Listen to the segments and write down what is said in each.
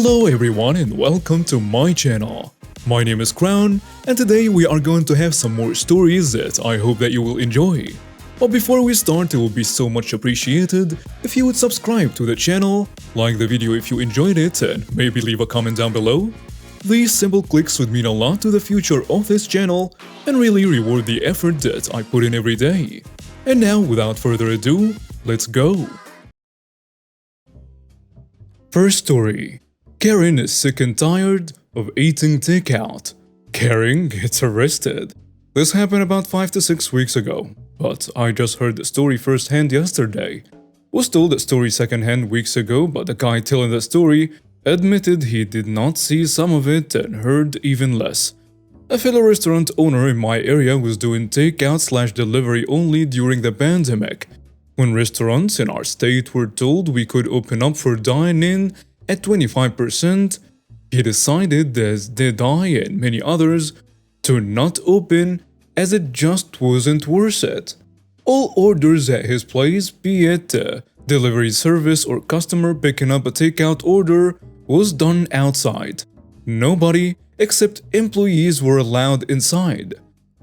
Hello everyone and welcome to my channel. My name is Crown and today we are going to have some more stories that I hope that you will enjoy. But before we start, it will be so much appreciated if you would subscribe to the channel, like the video if you enjoyed it, and maybe leave a comment down below. These simple clicks would mean a lot to the future of this channel and really reward the effort that I put in every day. And now, without further ado, let's go! First story. Karen is sick and tired of eating takeout. Karen gets arrested. This happened about 5 to 6 weeks ago, but I just heard the story firsthand yesterday. Was told the story secondhand weeks ago, but the guy telling the story admitted he did not see some of it and heard even less. A fellow restaurant owner in my area was doing takeout/delivery only during the pandemic. When restaurants in our state were told we could open up for dine-in at 25%, he decided, as did I and many others, to not open as it just wasn't worth it. All orders at his place, be it a delivery service or customer picking up a takeout order, was done outside. Nobody except employees were allowed inside.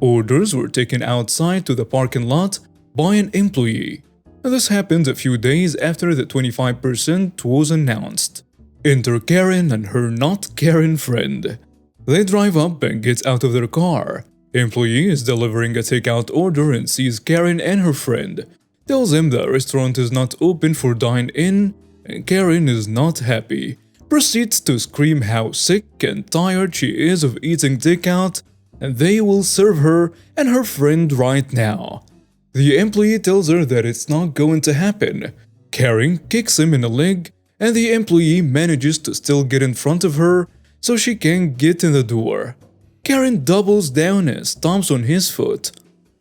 Orders were taken outside to the parking lot by an employee. This happened a few days after the 25% was announced. Enter Karen and her not Karen friend. They drive up and get out of their car. Employee is delivering a takeout order and sees Karen and her friend. Tells him the restaurant is not open for dine-in, and Karen is not happy. Proceeds to scream how sick and tired she is of eating takeout, and they will serve her and her friend right now. The employee tells her that it's not going to happen. Karen kicks him in the leg, and the employee manages to still get in front of her so she can get in the door. Karen doubles down and stomps on his foot.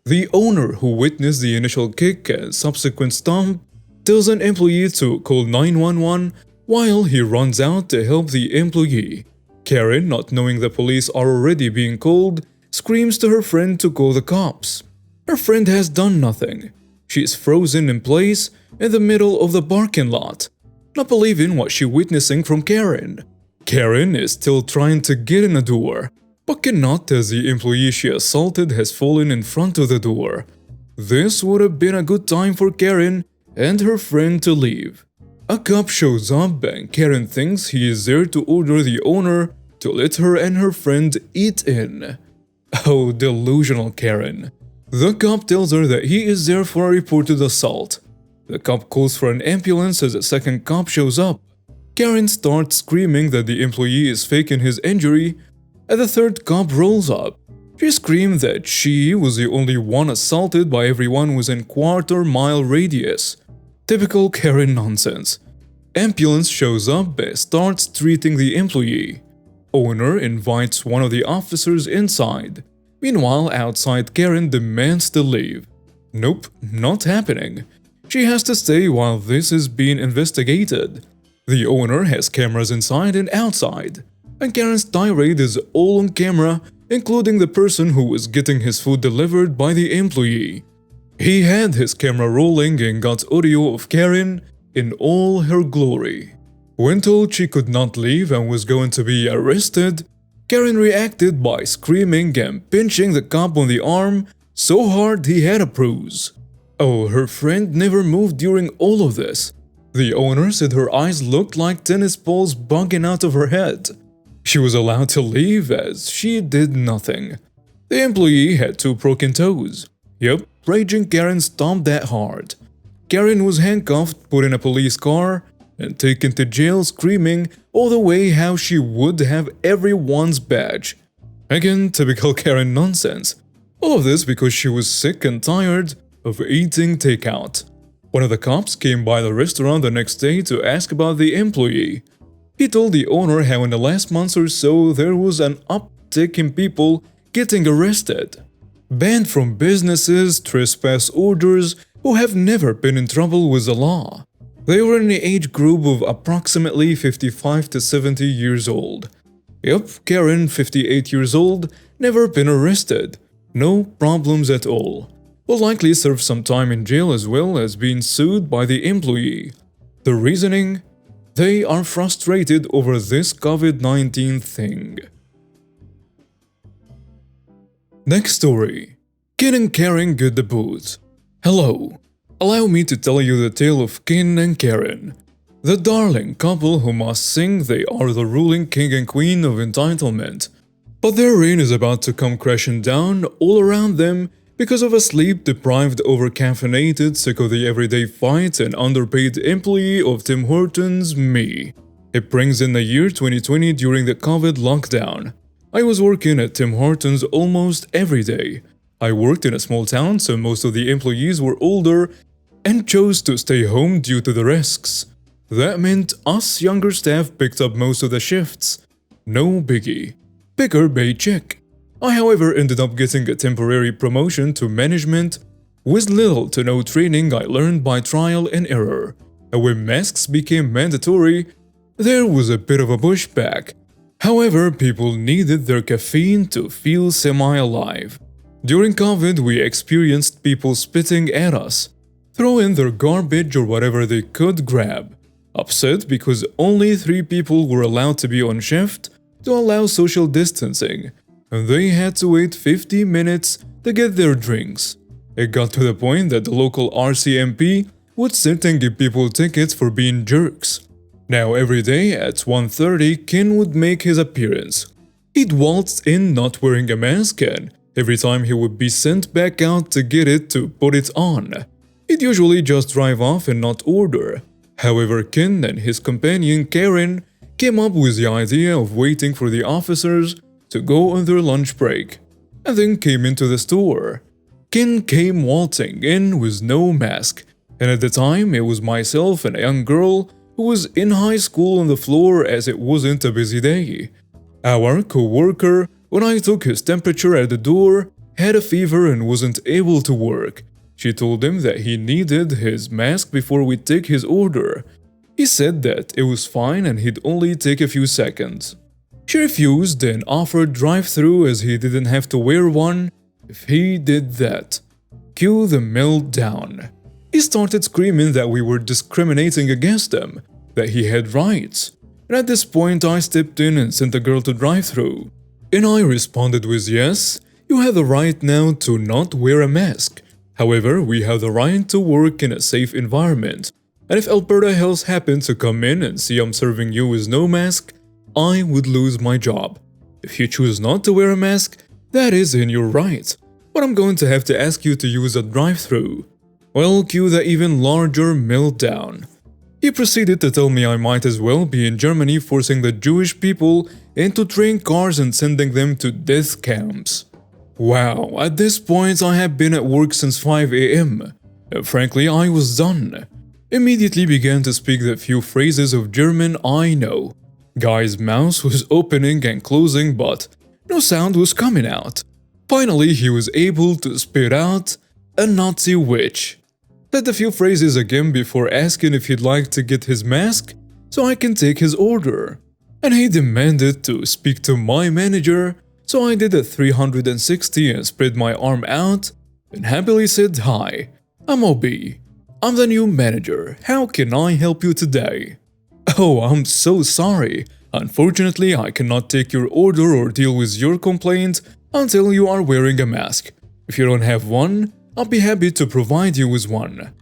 The owner, who witnessed the initial kick and subsequent stomp, tells an employee to call 911 while he runs out to help the employee. Karen, not knowing the police are already being called, screams to her friend to call the cops. Her friend has done nothing. She is frozen in place in the middle of the parking lot, not believing what she's witnessing from Karen. Karen is still trying to get in the door, but cannot as the employee she assaulted has fallen in front of the door. This would have been a good time for Karen and her friend to leave. A cop shows up and Karen thinks he is there to order the owner to let her and her friend eat in. Oh, delusional Karen. The cop tells her that he is there for a reported assault. The cop calls for an ambulance as a second cop shows up. Karen starts screaming that the employee is faking his injury, and the third cop rolls up. She screamed that she was the only one assaulted by everyone within quarter-mile radius. Typical Karen nonsense. Ambulance shows up and starts treating the employee. Owner invites one of the officers inside. Meanwhile, outside, Karen demands to leave. Nope, not happening. She has to stay while this is being investigated. The owner has cameras inside and outside, and Karen's tirade is all on camera, including the person who was getting his food delivered by the employee. He had his camera rolling and got audio of Karen in all her glory. When told she could not leave and was going to be arrested, Karen reacted by screaming and pinching the cop on the arm so hard he had a bruise. Oh, her friend never moved during all of this. The owner said her eyes looked like tennis balls bugging out of her head. She was allowed to leave as she did nothing. The employee had 2 broken toes. Yep, raging Karen stomped that hard. Karen was handcuffed, put in a police car, and taken to jail screaming all the way how she would have everyone's badge. Again, typical Karen nonsense. All of this because she was sick and tired of eating takeout. One of the cops came by the restaurant the next day to ask about the employee. He told the owner how in the last month or so there was an uptick in people getting arrested. Banned from businesses, trespass orders, who have never been in trouble with the law. They were in the age group of approximately 55 to 70 years old. Yep, Karen, 58 years old, never been arrested. No problems at all. Will likely serve some time in jail as well as being sued by the employee. The reasoning? They are frustrated over this COVID-19 thing. Next story. Ken and Karen get the boot. Hello. Allow me to tell you the tale of Ken and Karen, the darling couple who must sing they are the ruling king and queen of entitlement. But their reign is about to come crashing down all around them because of a sleep-deprived, over-caffeinated, sick of the everyday fight and underpaid employee of Tim Hortons, me. It brings in the year 2020 during the COVID lockdown. I was working at Tim Hortons almost every day. I worked in a small town, so most of the employees were older and chose to stay home due to the risks. That meant us younger staff picked up most of the shifts. No biggie. Bigger paycheck. I, however, ended up getting a temporary promotion to management with little to no training I learned by trial and error. And when masks became mandatory, there was a bit of a pushback. However, people needed their caffeine to feel semi-alive. During COVID, we experienced people spitting at us, throwing their garbage or whatever they could grab, upset because only 3 people were allowed to be on shift to allow social distancing, and they had to wait 50 minutes to get their drinks. It got to the point that the local RCMP would sit and give people tickets for being jerks. Now every day at 1:30, Ken would make his appearance. He'd waltz in not wearing a mask, and every time he would be sent back out to get it to put it on. He'd usually just drive off and not order. However, Ken and his companion Karen came up with the idea of waiting for the officers to go on their lunch break, and then came into the store. Ken came waltzing in with no mask, and at the time it was myself and a young girl who was in high school on the floor as it wasn't a busy day. Our co-worker, when I took his temperature at the door, had a fever and wasn't able to work. She told him that he needed his mask before we take his order. He said that it was fine and he'd only take a few seconds. She refused and offered drive-thru as he didn't have to wear one if he did that. Cue the meltdown. He started screaming that we were discriminating against him, that he had rights. And at this point I stepped in and sent the girl to drive-thru. And I responded with yes, you have the right now to not wear a mask. However, we have the right to work in a safe environment. And if Alberta Health happened to come in and see I'm serving you with no mask, I would lose my job. If you choose not to wear a mask, that is in your right. But I'm going to have to ask you to use a drive-thru. Well, cue the even larger meltdown. He proceeded to tell me I might as well be in Germany forcing the Jewish people into train cars and sending them to death camps. Wow, at this point I had been at work since 5 a.m. Frankly, I was done. Immediately began to speak the few phrases of German I know. Guy's mouth was opening and closing, but no sound was coming out. Finally, he was able to spit out a Nazi witch. Said a few phrases again before asking if he'd like to get his mask so I can take his order. And he demanded to speak to my manager, so I did a 360 and spread my arm out and happily said hi. I'm OB. I'm the new manager. How can I help you today? Oh, I'm so sorry. Unfortunately, I cannot take your order or deal with your complaint until you are wearing a mask. If you don't have one, I'll be happy to provide you with one.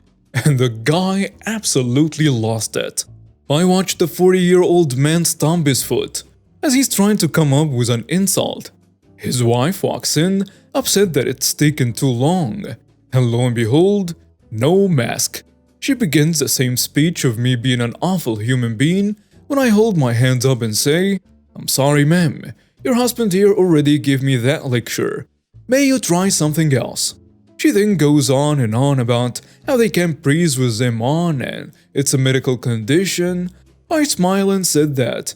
And the guy absolutely lost it. I watched the 40-year-old man stomp his foot as he's trying to come up with an insult. His wife walks in, upset that it's taken too long. And lo and behold, no mask. She begins the same speech of me being an awful human being when I hold my hands up and say, I'm sorry ma'am, your husband here already gave me that lecture. May you try something else? She then goes on and on about how they can't breathe with them on and it's a medical condition. I smile and said that,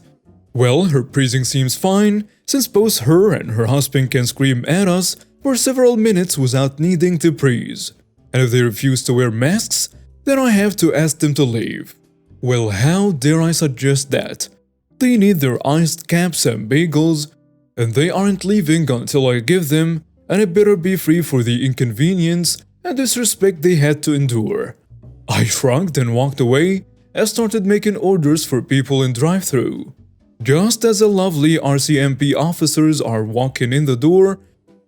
well, her breathing seems fine since both her and her husband can scream at us for several minutes without needing to breathe. And if they refuse to wear masks, then I have to ask them to leave. Well, how dare I suggest that? They need their iced caps and bagels, and they aren't leaving until I give them, and it better be free for the inconvenience and disrespect they had to endure. I shrugged and walked away, and started making orders for people in drive-thru. Just as the lovely RCMP officers are walking in the door,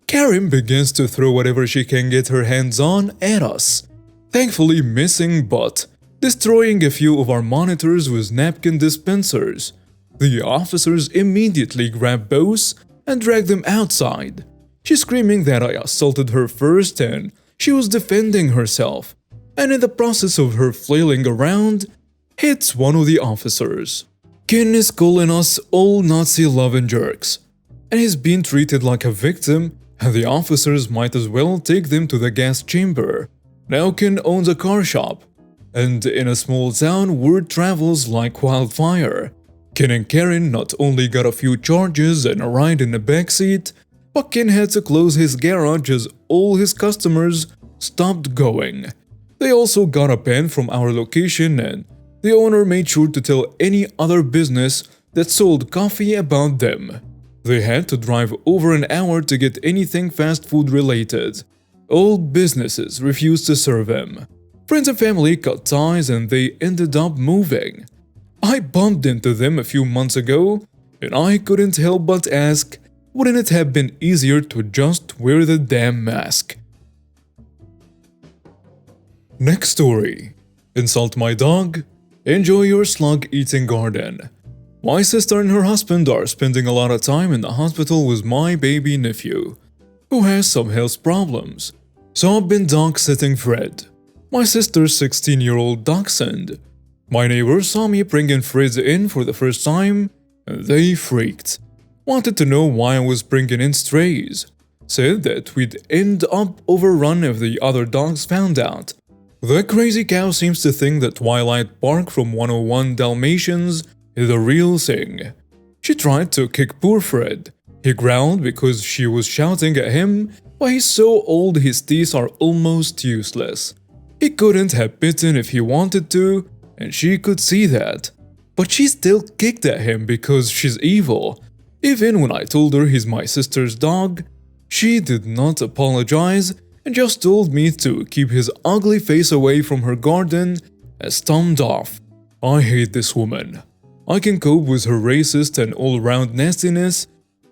Karen begins to throw whatever she can get her hands on at us, thankfully missing but destroying a few of our monitors with napkin dispensers. The officers immediately grab both and drag them outside. She's screaming that I assaulted her first and she was defending herself, and in the process of her flailing around, hits one of the officers. Ken is calling us all Nazi-loving jerks, and he's being treated like a victim, and the officers might as well take them to the gas chamber. Now Ken owns a car shop, and in a small town, word travels like wildfire. Ken and Karen not only got a few charges and a ride in the backseat, but Ken had to close his garage as all his customers stopped going. They also got a ban from our location, and the owner made sure to tell any other business that sold coffee about them. They had to drive over an hour to get anything fast food related. All businesses refused to serve him. Friends and family cut ties and they ended up moving. I bumped into them a few months ago, and I couldn't help but ask, wouldn't it have been easier to just wear the damn mask? Next story. Insult my dog? Enjoy your slug-eating garden. My sister and her husband are spending a lot of time in the hospital with my baby nephew, who has some health problems. So I've been dog-sitting Fred, my sister's 16-year-old dachshund. My neighbors saw me bringing Fred in for the first time, and they freaked. Wanted to know why I was bringing in strays. Said that we'd end up overrun if the other dogs found out. The crazy cow seems to think that Twilight Bark from 101 Dalmatians is the real thing. She tried to kick poor Fred. He growled because she was shouting at him, but he's so old his teeth are almost useless. He couldn't have bitten if he wanted to, and she could see that. But she still kicked at him because she's evil. Even when I told her he's my sister's dog, she did not apologize and just told me to keep his ugly face away from her garden and stormed off. I hate this woman. I can cope with her racist and all-around nastiness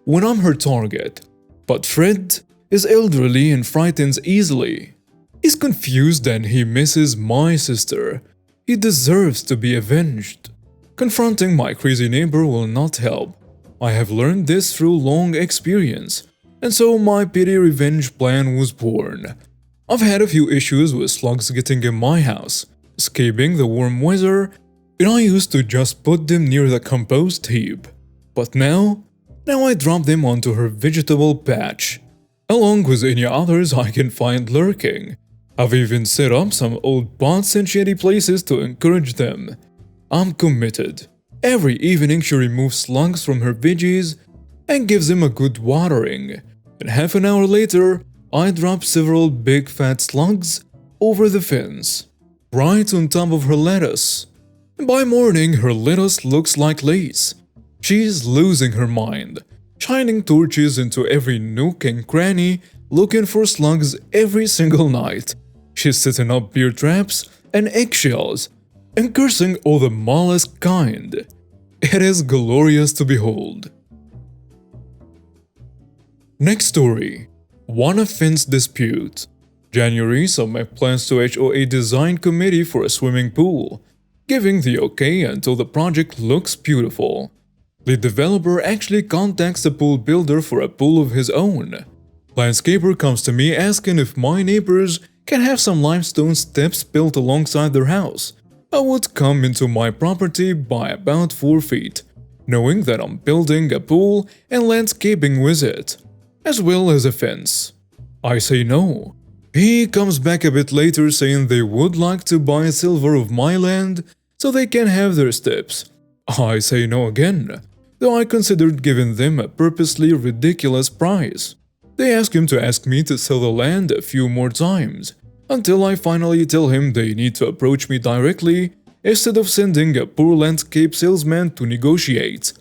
when I'm her target. But Fred is elderly and frightens easily. He's confused and he misses my sister. He deserves to be avenged. Confronting my crazy neighbor will not help. I have learned this through long experience, and so my pity revenge plan was born. I've had a few issues with slugs getting in my house, escaping the warm weather, and I used to just put them near the compost heap. But now I drop them onto her vegetable patch, along with any others I can find lurking. I've even set up some old pots in shady places to encourage them. I'm committed. Every evening she removes slugs from her veggies and gives them a good watering. And half an hour later, I drop several big fat slugs over the fence, right on top of her lettuce. And by morning, her lettuce looks like lace. She's losing her mind, shining torches into every nook and cranny, looking for slugs every single night. She's setting up beer traps and eggshells, and cursing all the mollusk kind. It is glorious to behold. Next story. Won a fence dispute. January saw my plans to HOA design committee for a swimming pool, giving the okay until the project looks beautiful. The developer actually contacts the pool builder for a pool of his own. Landscaper comes to me asking if my neighbors can have some limestone steps built alongside their house. I would come into my property by about 4 feet, knowing that I'm building a pool and landscaping with it, as well as a fence. I say no. He comes back a bit later saying they would like to buy a silver of my land so they can have their steps. I say no again, though I considered giving them a purposely ridiculous price. They ask him to ask me to sell the land a few more times, until I finally tell him they need to approach me directly instead of sending a poor landscape salesman to negotiate.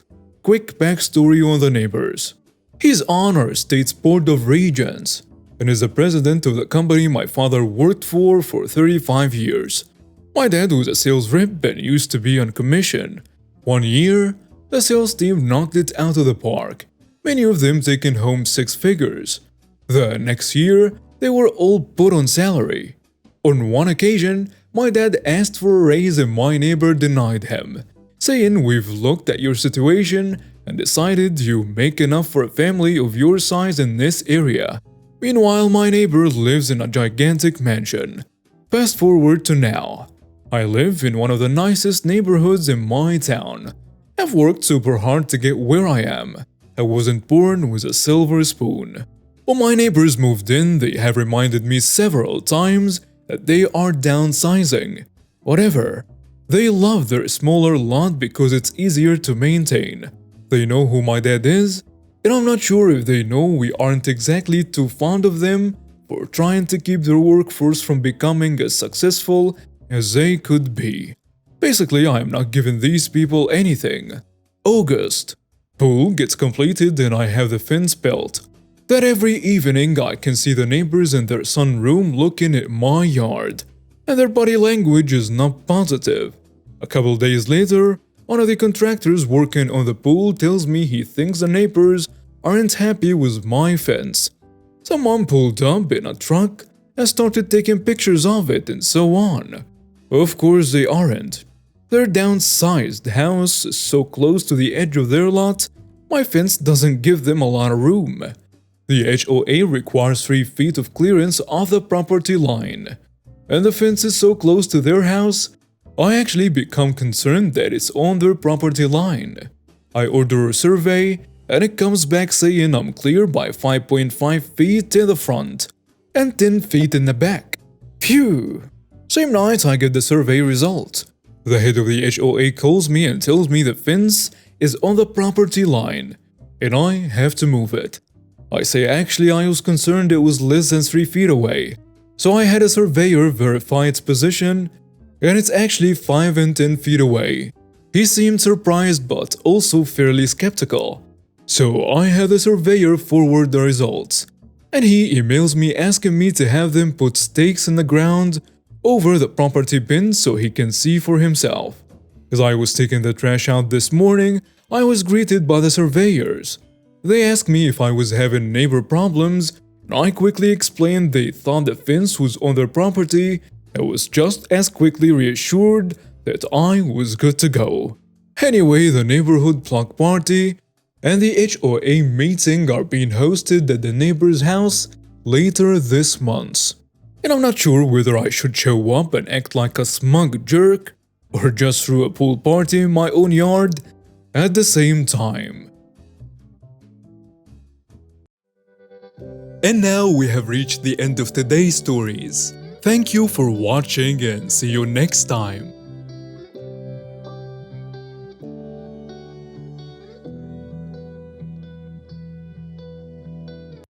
Quick backstory on the neighbors. He's on our state's board of regents and is the president of the company my father worked for 35 years. My dad was a sales rep and used to be on commission. One year, the sales team knocked it out of the park, many of them taking home six figures. The next year, they were all put on salary. On one occasion, my dad asked for a raise and my neighbor denied him, saying, "We've looked at your situation and decided you make enough for a family of your size in this area." Meanwhile, my neighbor lives in a gigantic mansion. Fast forward to now. I live in one of the nicest neighborhoods in my town. I've worked super hard to get where I am. I wasn't born with a silver spoon. When my neighbors moved in, they have reminded me several times that they are downsizing. Whatever. They love their smaller lot because it's easier to maintain. They know who my dad is, and I'm not sure if they know we aren't exactly too fond of them for trying to keep their workforce from becoming as successful as they could be. Basically, I am not giving these people anything. August. Pool gets completed and I have the fence built. That every evening I can see the neighbors in their sunroom looking at my yard, and their body language is not positive. A couple days later, one of the contractors working on the pool tells me he thinks the neighbors aren't happy with my fence. Someone pulled up in a truck and started taking pictures of it and so on. Of course they aren't. Their downsized house is so close to the edge of their lot, my fence doesn't give them a lot of room. The HOA requires 3 feet of clearance off the property line. And the fence is so close to their house, I actually become concerned that it's on their property line. I order a survey and it comes back saying I'm clear by 5.5 feet in the front and 10 feet in the back. Phew! Same night I get the survey result. The head of the HOA calls me and tells me the fence is on the property line and I have to move it. I say actually I was concerned it was less than 3 feet away, so I had a surveyor verify its position and it's actually 5 and 10 feet away. He seemed surprised but also fairly skeptical. So I had the surveyor forward the results, and he emails me asking me to have them put stakes in the ground over the property bin so he can see for himself. As I was taking the trash out this morning, I was greeted by the surveyors. They asked me if I was having neighbor problems, and I quickly explained they thought the fence was on their property and was just as quickly reassured that I was good to go. Anyway, the neighborhood block party and the HOA meeting are being hosted at the neighbor's house later this month. And I'm not sure whether I should show up and act like a smug jerk or just throw a pool party in my own yard at the same time. And now we have reached the end of today's stories. Thank you for watching and see you next time.